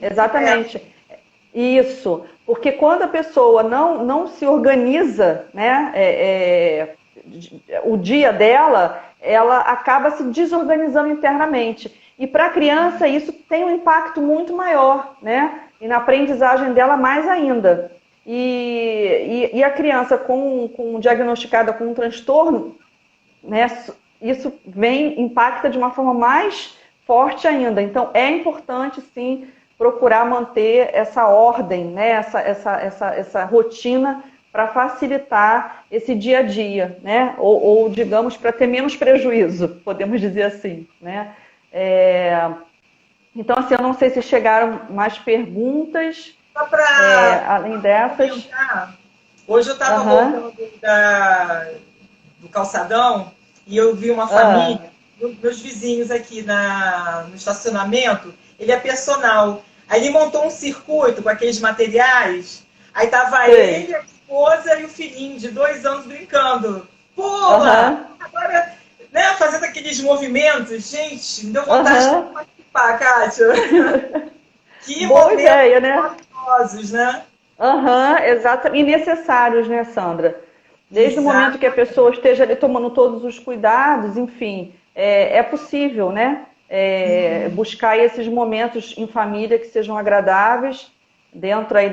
Isso, porque quando a pessoa não se organiza, né, o dia dela, ela acaba se desorganizando internamente. E para a criança isso tem um impacto muito maior, né? E na aprendizagem dela mais ainda. E a criança diagnosticada com um transtorno, né, isso impacta de uma forma mais forte ainda. Então é importante sim procurar manter essa ordem, né, essa rotina para facilitar esse dia a dia, né? Ou digamos, para ter menos prejuízo, podemos dizer assim, né? Então, assim, eu não sei se chegaram mais perguntas, só para além dessas. Hoje eu estava voltando do calçadão e eu vi uma família, meus vizinhos aqui no estacionamento, ele é personal. Aí ele montou um circuito com aqueles materiais, aí tava ele esposa e o filhinho de 2 anos brincando. Pula! Agora, né, fazendo aqueles movimentos. Gente, me deu vontade de participar, Kátia. Que Boa momentos ideia, né? maravilhosos, né? Exato. E necessários, né, Sandra? Desde o momento que a Exato. pessoa esteja ali tomando todos os cuidados, enfim, é possível, né? Buscar esses momentos em família que sejam agradáveis, dentro aí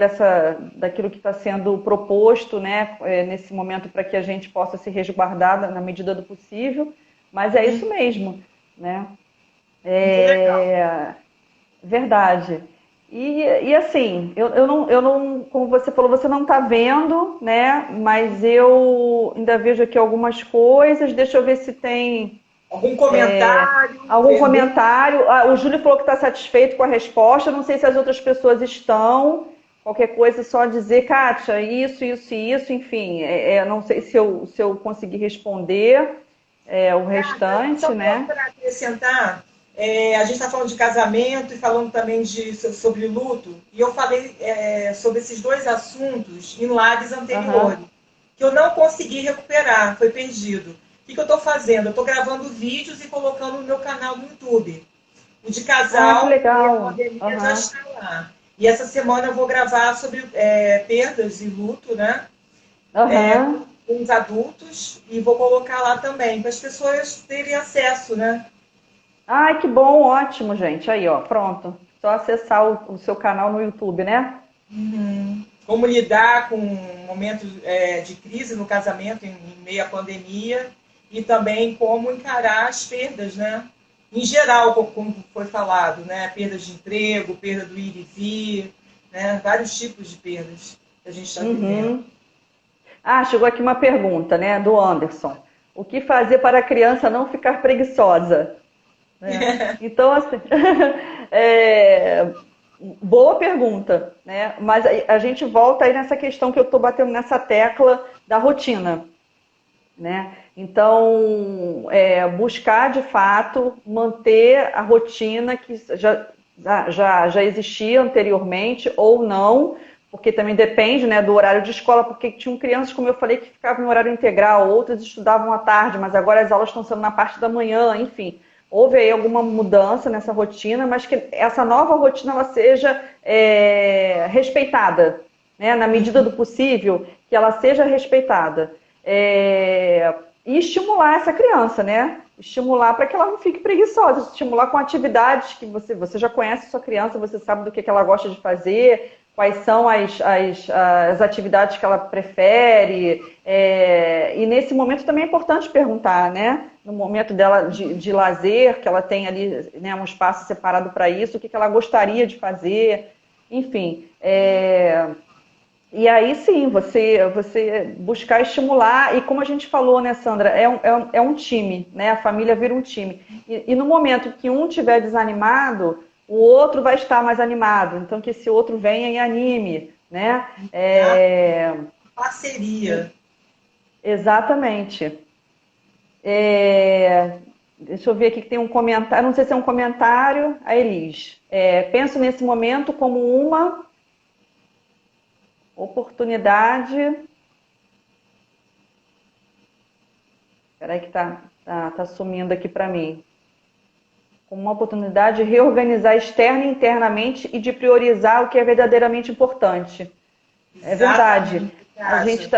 daquilo que está sendo proposto, né? Nesse momento para que a gente possa se resguardar na medida do possível. Mas é isso mesmo, né? Muito legal. Verdade. E assim, eu não, como você falou, você não está vendo, né? Mas eu ainda vejo aqui algumas coisas. Deixa eu ver se tem Algum comentário, algum pergunta? comentário. O Júlio falou que está satisfeito com a resposta. Não sei se as outras pessoas estão. Qualquer coisa, é só dizer, Kátia, isso, enfim. Não sei se eu conseguir responder o restante, Só né? para acrescentar, a gente está falando de casamento e falando também sobre luto, e eu falei sobre esses dois assuntos em lives anteriores, que eu não consegui recuperar, foi perdido. O que eu estou fazendo? Eu estou gravando vídeos e colocando no meu canal do YouTube. O de Ah, que casal e a legal. pandemia já está lá. E essa semana eu vou gravar sobre perdas e luto, né? Aham. Com os adultos, e vou colocar lá também, para as pessoas terem acesso, né? Ai, que bom, ótimo, gente. Aí, ó, pronto. Só acessar o seu canal no YouTube, né? Como lidar com momentos de crise no casamento em meio à pandemia e também como encarar as perdas, né? Em geral, como foi falado, né? Perda de emprego, perda do ir e vir, né? Vários tipos de perdas que a gente está vivendo. Uhum. Ah, chegou aqui uma pergunta, né, do Anderson. O que fazer para a criança não ficar preguiçosa? Né? Então, assim, é, boa pergunta, né? Mas a gente volta aí nessa questão que eu estou batendo nessa tecla da rotina, né? Então, buscar de fato manter a rotina que já existia anteriormente ou não, porque também depende, né, do horário de escola, porque tinham crianças, como eu falei, que ficavam em horário integral, outras estudavam à tarde, mas agora as aulas estão sendo na parte da manhã, enfim. Houve aí alguma mudança nessa rotina, mas que essa nova rotina ela seja respeitada, né, na medida do possível, que ela seja respeitada. E estimular essa criança, né? Estimular para que ela não fique preguiçosa, estimular com atividades que você já conhece a sua criança, você sabe do que ela gosta de fazer, quais são as atividades que ela prefere. E nesse momento também é importante perguntar, né? No momento dela de lazer, que ela tem ali, né, um espaço separado para isso, o que ela gostaria de fazer, enfim. E aí sim, você buscar estimular, e como a gente falou, né, Sandra, é um time, né? A família vira um time. E no momento que um estiver desanimado, o outro vai estar mais animado. Então que esse outro venha e anime, né? Parceria. Exatamente. Deixa eu ver aqui que tem um comentário, não sei se é um comentário, a Elis. Penso nesse momento como uma oportunidade. Espera aí que tá sumindo aqui para mim. Como uma oportunidade de reorganizar externa e internamente e de priorizar o que é verdadeiramente importante. É verdade. A gente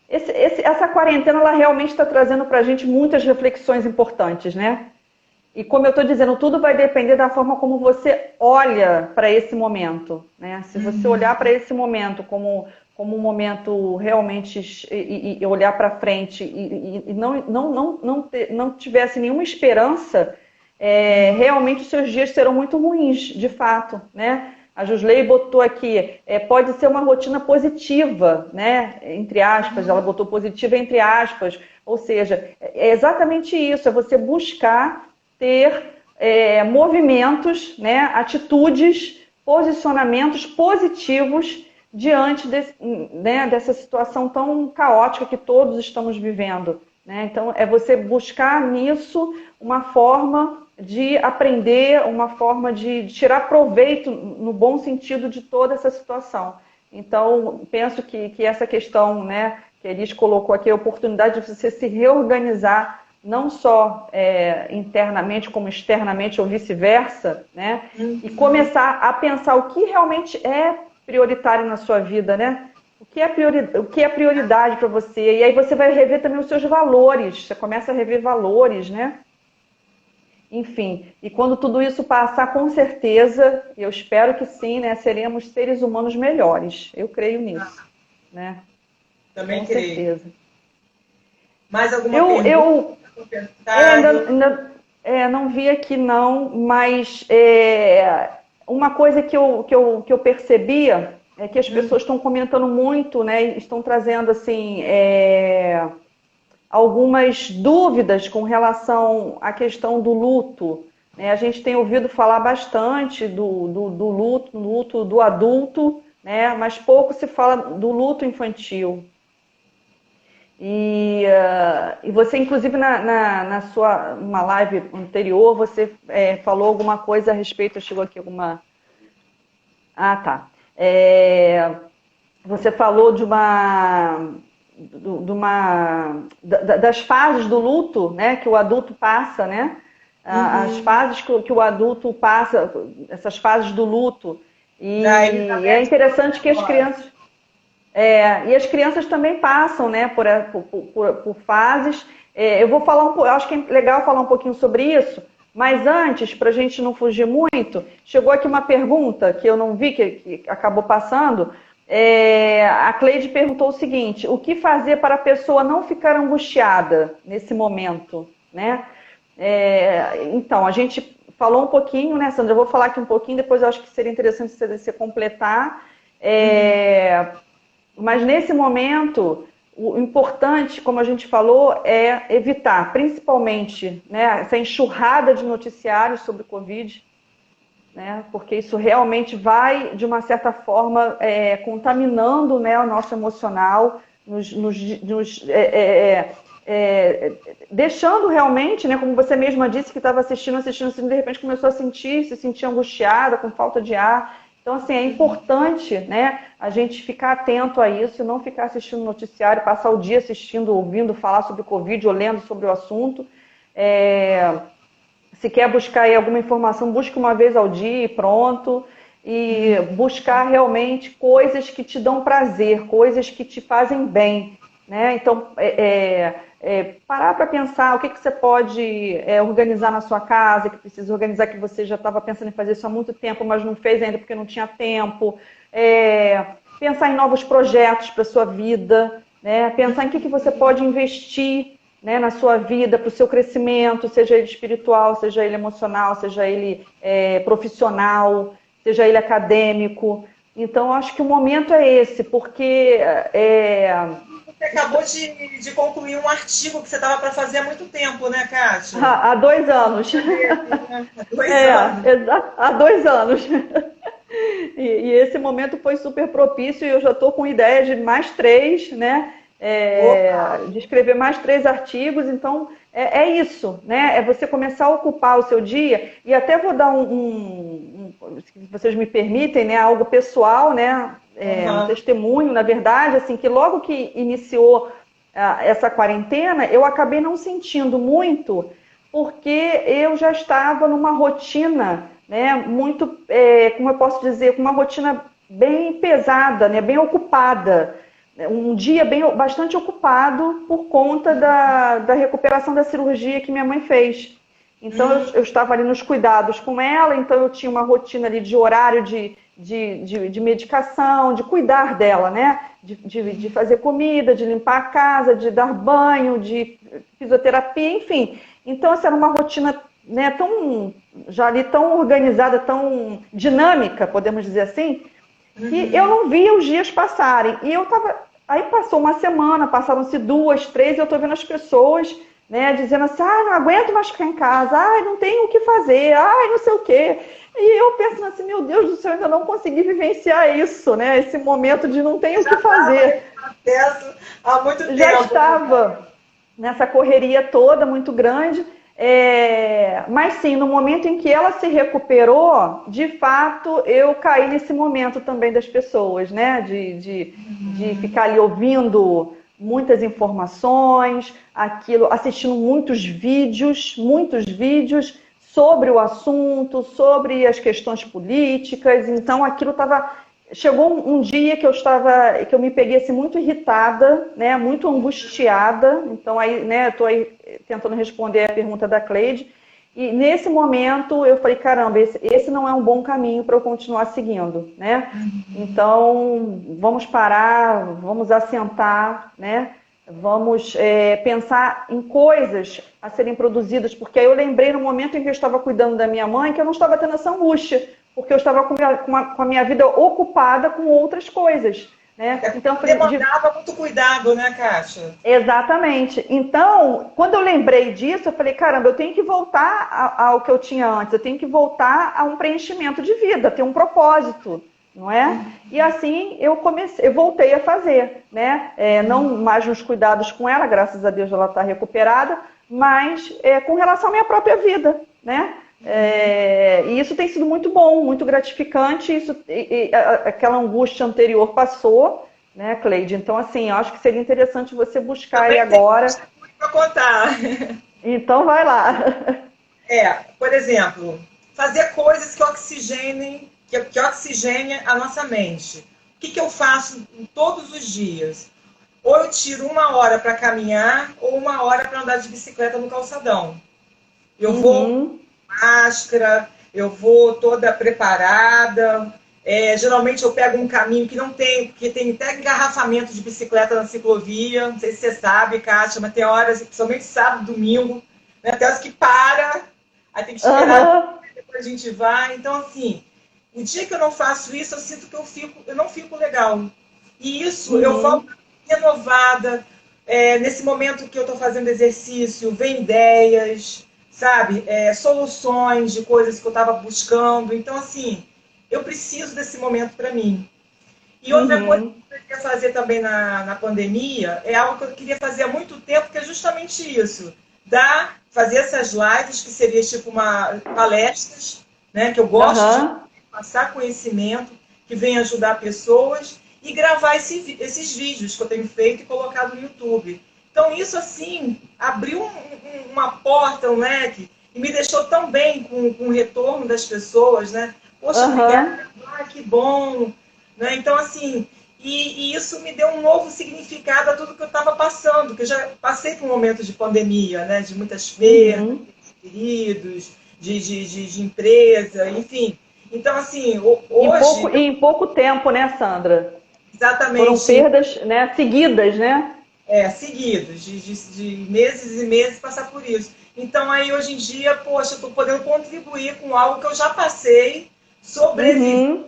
essa quarentena ela realmente está trazendo para a gente muitas reflexões importantes, né? E como eu estou dizendo, tudo vai depender da forma como você olha para esse momento, né? Se você olhar para esse momento como um momento realmente e olhar para frente e não tivesse nenhuma esperança, realmente os seus dias serão muito ruins, de fato, né? A Jusley botou aqui, pode ser uma rotina positiva, né? Entre aspas, ela botou positiva entre aspas, ou seja, é exatamente isso, é você buscar ter movimentos, né? Atitudes, posicionamentos positivos diante dessa situação tão caótica que todos estamos vivendo, né? Então, é você buscar nisso uma forma de aprender, uma forma de tirar proveito, no bom sentido, de toda essa situação. Então, penso que essa questão, né, que a Elis colocou aqui, a oportunidade de você se reorganizar, não só internamente, como externamente ou vice-versa, né, e começar a pensar o que realmente é prioritário na sua vida, né? O que é prioridade para você? E aí você vai rever também os seus valores, você começa a rever valores, né? Enfim, e quando tudo isso passar, com certeza, eu espero que sim, né, seremos seres humanos melhores. Eu creio nisso, né? Também Com creio. certeza. Mais alguma pergunta? Não vi aqui não, mas uma coisa que eu percebia é que as pessoas estão comentando muito, né? Estão trazendo assim algumas dúvidas com relação à questão do luto. Né? A gente tem ouvido falar bastante do luto do adulto, né? Mas pouco se fala do luto infantil. E você, inclusive, na sua uma live anterior, você falou alguma coisa a respeito, chegou aqui alguma... Ah, tá. Você falou das fases do luto, né, que o adulto passa, né? As fases que o adulto passa, essas fases do luto. E é interessante que as crianças... e as crianças também passam, né, por fases. Eu vou falar eu acho que é legal falar um pouquinho sobre isso, mas antes, para a gente não fugir muito, chegou aqui uma pergunta que eu não vi, que acabou passando. A Cleide perguntou o seguinte: o que fazer para a pessoa não ficar angustiada nesse momento, né? Então, a gente falou um pouquinho, né, Sandra? Eu vou falar aqui um pouquinho, depois eu acho que seria interessante você completar. Mas nesse momento, o importante, como a gente falou, é evitar, principalmente, né, essa enxurrada de noticiários sobre o Covid, né, porque isso realmente vai, de uma certa forma, contaminando, né, o nosso emocional, deixando realmente, né, como você mesma disse, que estava assistindo, assim, de repente começou a se sentir angustiada, com falta de ar. Então, assim, é importante, né, a gente ficar atento a isso, não ficar assistindo noticiário, passar o dia assistindo, ouvindo falar sobre o Covid ou lendo sobre o assunto. Se quer buscar aí alguma informação, busque uma vez ao dia e pronto. E buscar realmente coisas que te dão prazer, coisas que te fazem bem, né? Então, parar para pensar o que você pode organizar na sua casa, que precisa organizar, que você já estava pensando em fazer isso há muito tempo, mas não fez ainda porque não tinha tempo. Pensar em novos projetos para a sua vida, né? Pensar em que você pode investir, né, na sua vida, para o seu crescimento, seja ele espiritual, seja ele emocional, seja ele profissional, seja ele acadêmico. Então, acho que o momento é esse, porque... Você acabou de concluir um artigo que você estava para fazer há muito tempo, né, Kátia? Há 2 anos. Há 2 anos. E esse momento foi super propício e eu já estou com ideia de mais 3, né? De escrever mais 3 artigos. Então, é isso, né? É você começar a ocupar o seu dia. E até vou dar se vocês me permitem, né, algo pessoal, né? Um testemunho, na verdade, assim, que logo que iniciou essa quarentena, eu acabei não sentindo muito, porque eu já estava numa rotina, né, muito, como eu posso dizer, com uma rotina bem pesada, né, bem ocupada. Um dia bastante ocupado por conta da recuperação da cirurgia que minha mãe fez. Então, eu estava ali nos cuidados com ela, então eu tinha uma rotina ali de horário de medicação, de cuidar dela, né? De fazer comida, de limpar a casa, de dar banho, de fisioterapia, enfim. Então, essa era uma rotina, né, tão organizada, tão dinâmica, podemos dizer assim, que eu não via os dias passarem. E eu estava... Aí passou uma semana, passaram-se 2, 3, e eu estou vendo as pessoas, né, dizendo assim: não aguento mais ficar em casa, não tenho o que fazer, não sei o quê. E eu pensando assim: meu Deus do céu, ainda não consegui vivenciar isso, né, esse momento de não tenho o que fazer. Há muito tempo. Já estava nessa correria toda, muito grande. Mas sim, no momento em que ela se recuperou, de fato, eu caí nesse momento também das pessoas, né? De ficar ali ouvindo muitas informações, assistindo muitos vídeos sobre o assunto, sobre as questões políticas. Então, aquilo estava... Chegou um dia que eu me peguei assim, muito irritada, né, muito angustiada. Então aí, né, estou aí tentando responder a pergunta da Cleide. E nesse momento eu falei, caramba, esse não é um bom caminho para eu continuar seguindo, né? Então vamos parar, vamos assentar, né? Vamos pensar em coisas a serem produzidas, porque aí eu lembrei no momento em que eu estava cuidando da minha mãe que eu não estava tendo essa angústia, porque eu estava com a minha vida ocupada com outras coisas, né? Então, demandava muito cuidado, né, Kátia? Exatamente. Então, quando eu lembrei disso, eu falei, caramba, eu tenho que voltar ao que eu tinha antes, eu tenho que voltar a um preenchimento de vida, ter um propósito, não é? E assim eu voltei a fazer, né? Não mais nos cuidados com ela, graças a Deus ela está recuperada, mas com relação à minha própria vida, né? E isso tem sido muito bom, muito gratificante. Aquela angústia anterior passou, né, Cleide? Então, assim, eu acho que seria interessante você buscar aí agora. Para contar. Então, vai lá. Por exemplo, fazer coisas que oxigenem a nossa mente. O que eu faço todos os dias? Ou eu tiro 1 hora para caminhar, ou 1 hora para andar de bicicleta no calçadão. Eu vou máscara, eu vou toda preparada. Geralmente eu pego um caminho que não tem, porque tem até engarrafamento de bicicleta na ciclovia. Não sei se você sabe, Kátia, mas tem horas, principalmente sábado, domingo, né, até horas que para, aí tem que esperar, depois a gente vai. Então, assim, o dia que eu não faço isso, eu sinto que eu não fico legal. E isso, eu volto renovada. Nesse momento que eu estou fazendo exercício, vem ideias, sabe? Soluções de coisas que eu estava buscando. Então, assim, eu preciso desse momento para mim. E outra coisa que eu queria fazer também na pandemia é algo que eu queria fazer há muito tempo, que é justamente isso. Fazer essas lives, que seria tipo palestras, né? Que eu gosto de passar conhecimento, que vem ajudar pessoas, e gravar esses vídeos que eu tenho feito e colocado no YouTube. Então, isso, assim, abriu uma porta, um leque, e me deixou tão bem com o retorno das pessoas, né? Poxa, obrigada, que bom. Né? Então, assim, e isso me deu um novo significado a tudo que eu estava passando, que eu já passei por um momento de pandemia, né? De muitas perdas, de queridos, de empresa, enfim. Então, assim, hoje... Em pouco tempo, né, Sandra? Exatamente. Foram perdas, né, seguidas, né? Seguidos, de meses e meses passar por isso. Então, aí, hoje em dia, poxa, eu estou podendo contribuir com algo que eu já passei, sobrevivi.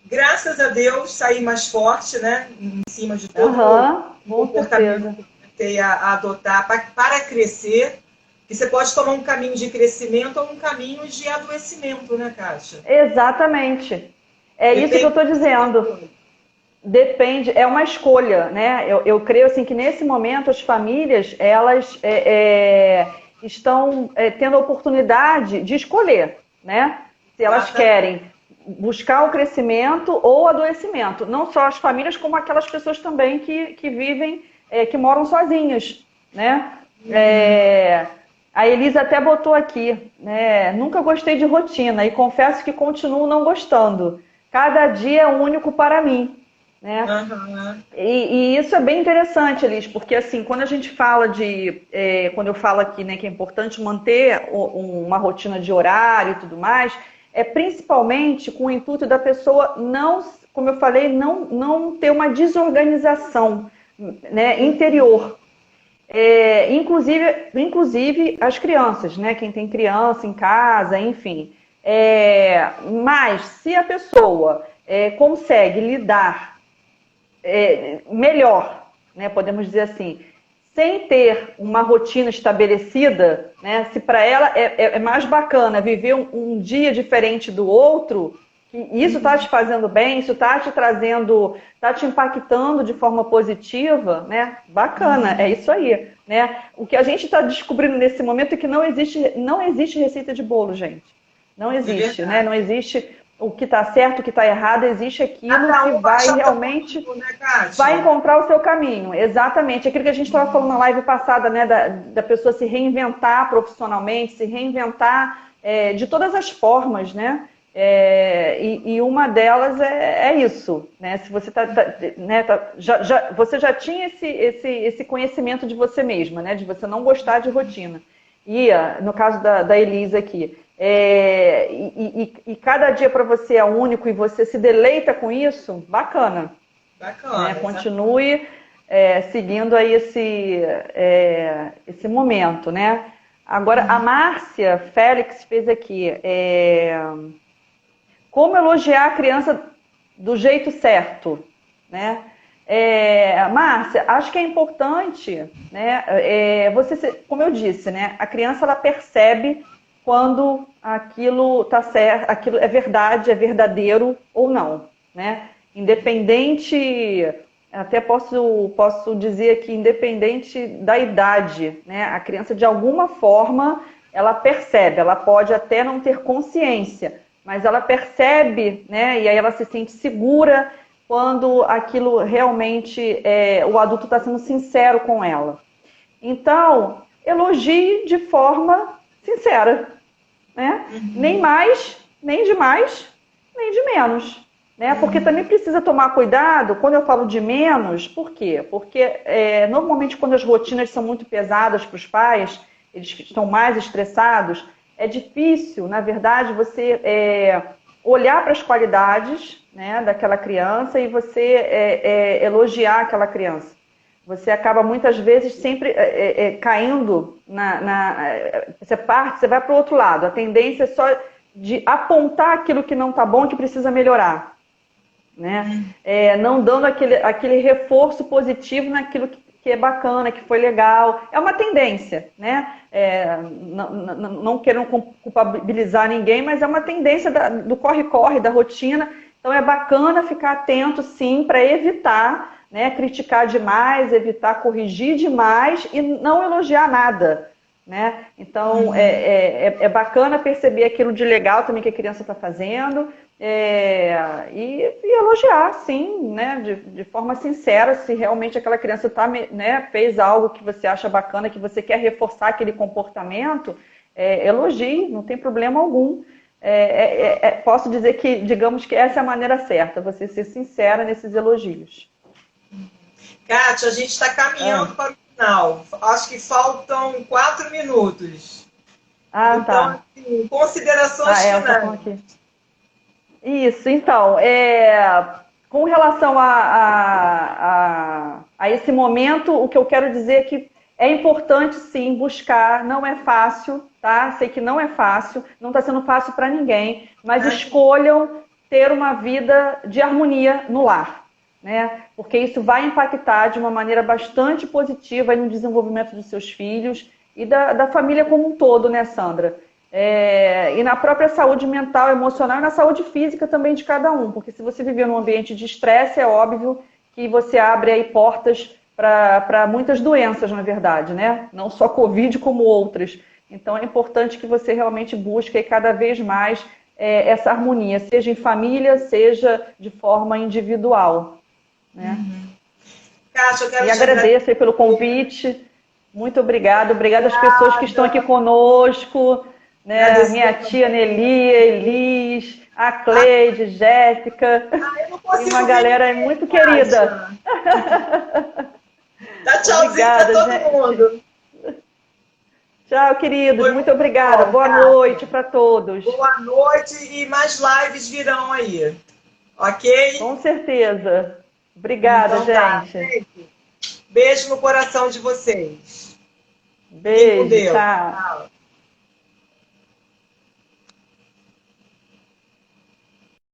Graças a Deus, saí mais forte, né? Em cima de todo o comportamento que eu comecei a adotar para crescer. Que você pode tomar um caminho de crescimento ou um caminho de adoecimento, né, Kátia? Exatamente. Isso que eu estou dizendo. Depende, é uma escolha, né? Eu creio assim que nesse momento as famílias elas estão tendo a oportunidade de escolher, né? Se elas querem buscar o crescimento ou o adoecimento. Não só as famílias, como aquelas pessoas também que vivem, que moram sozinhas, né? A Elisa até botou aqui, né? Nunca gostei de rotina e confesso que continuo não gostando. Cada dia é único para mim. Né? E isso é bem interessante, Elis, porque assim, quando a gente fala quando eu falo aqui, né, que é importante manter uma rotina de horário e tudo mais, é principalmente com o intuito da pessoa não, como eu falei, não ter uma desorganização, né, interior. Inclusive as crianças, né, quem tem criança em casa, enfim. Mas se a pessoa consegue lidar melhor, né, podemos dizer assim, sem ter uma rotina estabelecida, né, se para ela é mais bacana viver um dia diferente do outro, que isso está te fazendo bem, isso está te trazendo, está te impactando de forma positiva, né? Bacana, é isso aí, né? O que a gente está descobrindo nesse momento é que não existe receita de bolo, gente. Não existe, né? Não existe o que está certo, o que está errado, existe aquilo que vai realmente vai encontrar o seu caminho. Exatamente. Aquilo que a gente estava falando na live passada, né? Da pessoa se reinventar profissionalmente, se reinventar de todas as formas, né? E uma delas é isso, né? Se você né, você já tinha esse conhecimento de você mesma, né? De você não gostar de rotina. E no caso da Elisa aqui, e cada dia para você é único e você se deleita com isso, bacana. Bacana. Né? Continue seguindo aí esse momento, né? Agora, a Márcia Félix fez aqui. Como elogiar a criança do jeito certo, né? Márcia, acho que é importante, né? Como eu disse, né? A criança ela percebe quando aquilo tá certo, aquilo é verdade, é verdadeiro ou não, né? Independente, até posso dizer que independente da idade, né? A criança de alguma forma ela percebe, ela pode até não ter consciência, mas ela percebe, né? E aí ela se sente segura quando aquilo realmente o adulto está sendo sincero com ela. Então, elogie de forma sincera, né? Nem mais, nem de mais, nem de menos, né? Porque também precisa tomar cuidado quando eu falo de menos. Por quê? Porque normalmente quando as rotinas são muito pesadas para os pais, eles estão mais estressados, é difícil, na verdade, você olhar para as qualidades, né, daquela criança e você elogiar aquela criança. Você acaba muitas vezes sempre caindo você vai para o outro lado. A tendência é só de apontar aquilo que não está bom, que precisa melhorar, né? Não dando aquele reforço positivo naquilo que é bacana, que foi legal. É uma tendência, né? Não quero culpabilizar ninguém, mas é uma tendência do corre-corre, da rotina. Então é bacana ficar atento, sim, para evitar, né, criticar demais, evitar corrigir demais e não elogiar nada, né? Então é bacana perceber aquilo de legal também que a criança está fazendo e elogiar, sim, né, de forma sincera, se realmente aquela criança né, fez algo que você acha bacana, que você quer reforçar aquele comportamento, elogie, não tem problema algum. Posso dizer que, digamos que essa é a maneira certa, você ser sincera nesses elogios. Kátia, a gente está caminhando para o final. Acho que faltam 4 minutos. Então, tá. Assim, considerações finais. Isso, então, com relação a esse momento, o que eu quero dizer é que é importante, sim, buscar, não é fácil, tá? Sei que não é fácil, não está sendo fácil para ninguém, mas escolham ter uma vida de harmonia no lar, né? Porque isso vai impactar de uma maneira bastante positiva no desenvolvimento dos seus filhos e da família como um todo, né, Sandra? E na própria saúde mental, emocional e na saúde física também de cada um, porque se você viver num ambiente de estresse, é óbvio que você abre aí portas para muitas doenças, na verdade, né? Não só Covid, como outras. Então é importante que você realmente busque cada vez mais essa harmonia, seja em família, seja de forma individual, né? Kátia, eu quero te agradeço pelo convite. Muito obrigada. Obrigada às pessoas que estão aqui conosco, né? Minha tia Nelly, Elis, a Cleide, Jéssica, e uma galera muito querida. Dá tchauzinho para todo mundo. Tchau, queridos. Muito obrigada. Boa noite para todos. Boa noite e mais lives virão aí. Ok? Com certeza. Obrigada, então, gente. Beijo no coração de vocês. Beijo, tchau.